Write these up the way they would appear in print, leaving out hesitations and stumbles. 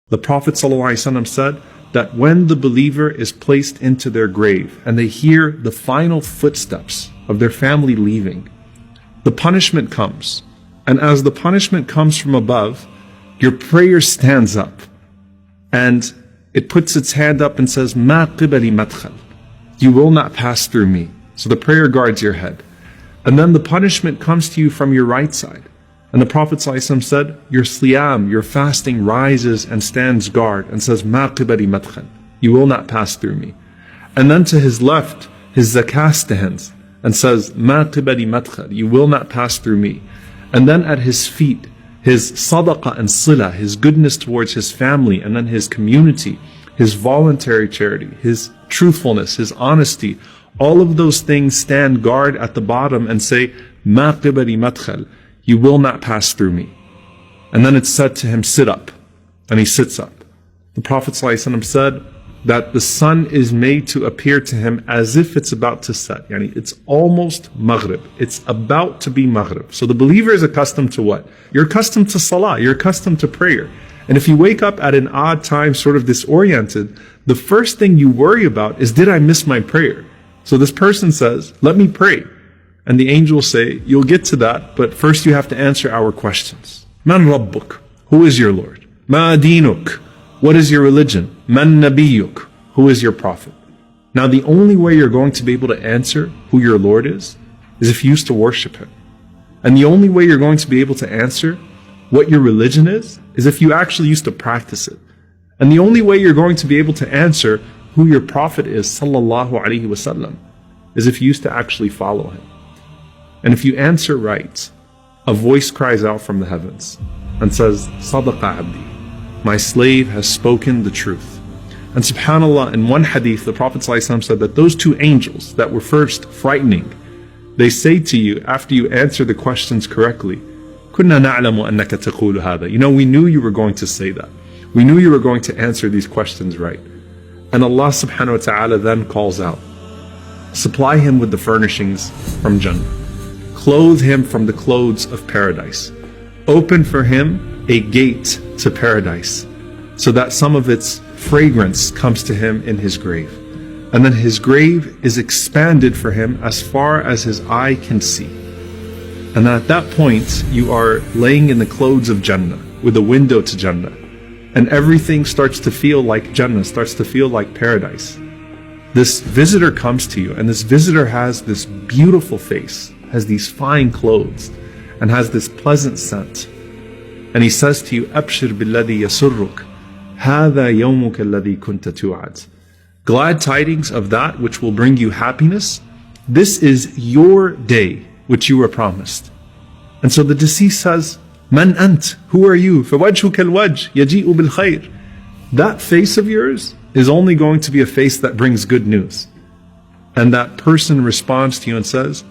The Prophet ﷺ said that when the believer is placed into their grave and they hear the final footsteps of their family leaving, the punishment comes. And as the punishment comes from above, your prayer stands up and it puts its hand up and says, "Ma qibali madkhal." You will not pass through me. So the prayer guards your head. And then the punishment comes to you from your right side. And the Prophet ﷺ said, your siyam, your fasting rises and stands guard and says, "Ma qibali madkhal." You will not pass through me. And then to his left, his zakah stands and says, "Ma qibali madkhal." You will not pass through me. And then at his feet, his sadaqah and sila, his goodness towards his family and then his community, his voluntary charity, his truthfulness, his honesty, all of those things stand guard at the bottom and say, "Ma qibali madkhal." You will not pass through me. And then it's said to him, "Sit up." And he sits up. The Prophet ﷺ said that the sun is made to appear to him as if it's about to set. Yani it's almost Maghrib. It's about to be Maghrib. So the believer is accustomed to what? You're accustomed to salah. You're accustomed to prayer. And if you wake up at an odd time, sort of disoriented, the first thing you worry about is, did I miss my prayer? So this person says, "Let me pray." And the angels say, "You'll get to that, but first you have to answer our questions. Man Rabbuk? Who is your Lord? Ma dinuk? What is your religion? Man Nabiyuk? Who is your prophet?" Now the only way you're going to be able to answer who your Lord is if you used to worship Him. And the only way you're going to be able to answer what your religion is if you actually used to practice it. And the only way you're going to be able to answer who your prophet is, sallallahu alaihi wasallam, is if you used to actually follow him. And if you answer right, a voice cries out from the heavens and says, "Sadaqa abdi, my slave has spoken the truth." And subhanAllah, in one hadith, the Prophet ﷺ said that those two angels that were first frightening, they say to you after you answer the questions correctly, "Kunna na'lamu annaka taqulu hadha." You know, we knew you were going to say that. We knew you were going to answer these questions right. And Allah subhanahu wa ta'ala then calls out, supply him with the furnishings from Jannah. Clothe him from the clothes of paradise. Open for him a gate to paradise so that some of its fragrance comes to him in his grave. And then his grave is expanded for him as far as his eye can see. And then at that point, you are laying in the clothes of Jannah with a window to Jannah. And everything starts to feel like Jannah, starts to feel like paradise. This visitor comes to you, and this visitor has this beautiful face, has these fine clothes, and has this pleasant scent. And he says to you, "Abshir billadhi yasurruk, hadha yawmuka alladhi kunta tu'ad." Glad tidings of that which will bring you happiness. This is your day which you were promised. And so the deceased says, "Man ant? Who are you? فَوَجْهُكَ الْوَجْهِ يَجِيءُ بِالْخَيْرِ." That face of yours is only going to be a face that brings good news. And that person responds to you and says,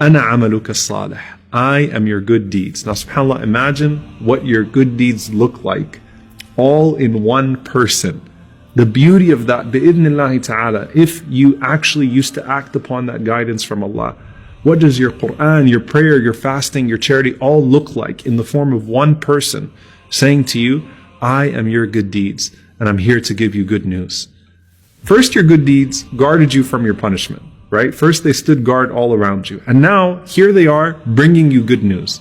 "Ana amaluka salih." I am your good deeds. Now subhanAllah, imagine what your good deeds look like all in one person. The beauty of that, bi'idhnillahi ta'ala, if you actually used to act upon that guidance from Allah. What does your Quran, your prayer, your fasting, your charity all look like in the form of one person saying to you, "I am your good deeds and I'm here to give you good news." First, your good deeds guarded you from your punishment, right? First, they stood guard all around you. And now, here they are bringing you good news.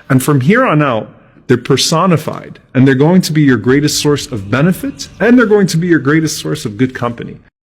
And from here on out, they're personified and they're going to be your greatest source of benefit and they're going to be your greatest source of good company.